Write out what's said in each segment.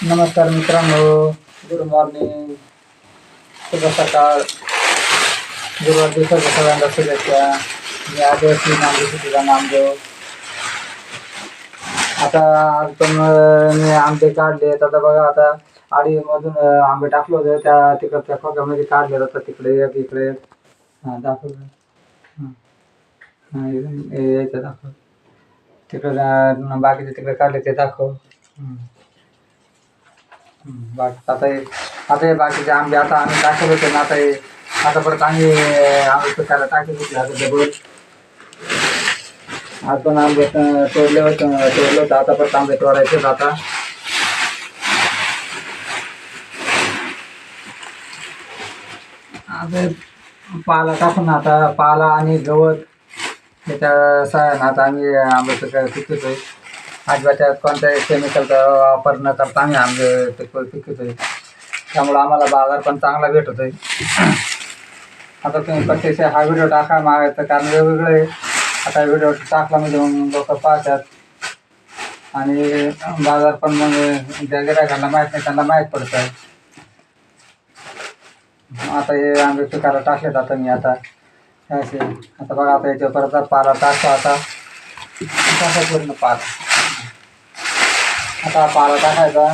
नमस्कार मित्रांनो, good morning, शुभ सकाळ. गुरुवार दिवसाच्या सगळ्यांना शुभेच्छा. मी आदिवासी नामदेव नामदेव. आता आज पण मी आंबे काढले. आता बघा, आता आडीमधून आंबे टाकले होते, त्या तिकडच्या खोक्यामध्ये काढले जातात. तिकडे एक, इकडे दाखवलं. यायचं दाखव. तिकडे बाकीचे तिकडे काढले ते दाखव. आता हे बाकीचे आंबे आता आम्ही टाकले होते ना. आता परत आम्ही आंबे पिकायला टाकले होते. आता डबल आज पण आंबे तोडले होते. आता परत आंबे तोडायचे. आता पाला टाकून, आता पाला आणि गवत त्याच्या सहाय्यानं आता आम्ही आंबे पिकवतोय. अजिबात कोणत्याही केमिकलचा वापर न करता आम्ही आंबे पिकवतोय. त्यामुळं आम्हाला बाजार पण चांगला भेटतोय. आता तुम्ही प्रत्यक्ष हा व्हिडिओ टाका मागायचं कारण वेगवेगळे. आता व्हिडिओ टाकला म्हणजे मग लोक पाहतात आणि बाजार पण मग ज्या गिरायकांना माहीत नाही त्यांना माहीत पडतं. आता हे आंबे पिकायला टाकलेत. आता मी आता बघा, आता याच्या परत पाला टाकतो. आता पूर्ण पाला. आता पाला टाकायचा,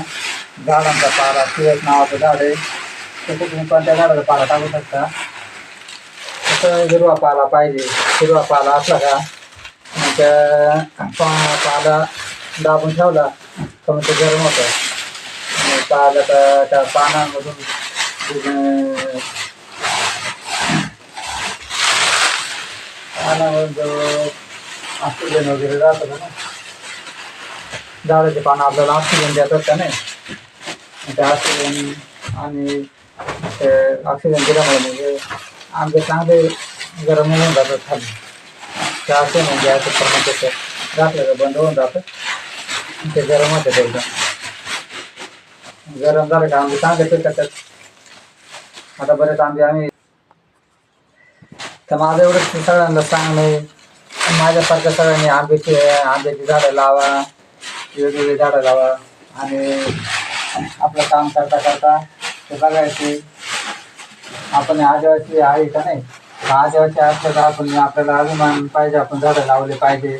झाडांचा पाला. तुळस नावाचं झाड आहे, तसं तुम्ही कोणत्या झाडाचा पाला टाकू शकता. तसं हिरवा पाला पाहिजे. हिरवा पाला असला का मग त्या पाला दाबून ठेवला तर मग ते गरम होतं. पाला त्या पानांमधून जो ऑक्सिजन वगैरे राहतं ना, झाडाचे पानं आपल्याला ऑक्सिजन देतात का नाही. त्या ऑक्सिजन आणि ते ऑक्सिजन दिल्यामुळे म्हणजे आमचे चांगले गरम होऊन जातात खाली. त्या ऑक्सिजन गॅस प्रमाण त्याचं राखलं बंद होऊन जातं. ते गरम होतं. त्याचं गरम झालं का आंबे चांगले पिकतात. आता बरेच आंबे आम्ही तर माझं एवढंच सगळ्यांना सांगणं, माझ्यासारख्या सगळ्यांनी आंब्याची झाडं लावा, वेगवेगळी झाडं लावा आणि आपलं काम करता करता ते बघायचे आपण आदिवासी आहे का नाही. आदिवासी असलं तर आपण आपल्याला अभिमान पाहिजे, आपण झाडं लावले पाहिजे.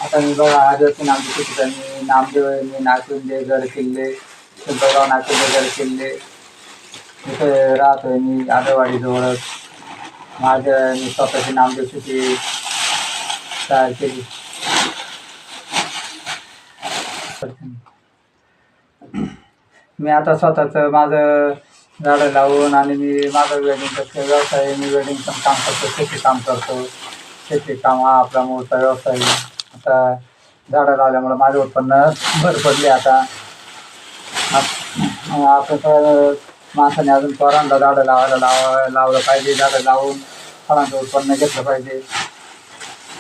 आता मी बघा, आदिवासी नामदेव ठिकाणी नामदेव आहे. मी नाचुंदे गड किल्ले, सुंदरगाव नाचुंदे गड किल्ले इथे राहतोय मी आदरवाडीजवळच. मी स्वतःची नामदेव शेती तयार केली. मी आता स्वतःच माझं झाडं लावून आणि मी माझा वेल्डिंगचा व्यवसाय आहे. मी वेल्डिंग पण काम करतो, शेती काम करतो. शेती काम हा आपला मोठा व्यवसाय आहे. आता झाडं लावल्यामुळं माझं उत्पन्न भर पडले. आता आपण माणसाने अजून पोरांना झाडं लावलं पाहिजे. झाडं लावून फळांचं उत्पन्न घेतलं पाहिजे.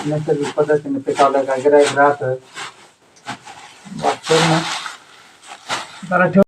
नैसर्गिक पद्धतीने पिकवलं का गिऱ्हाईक राहतं. वाटतं ना जरा ठेव.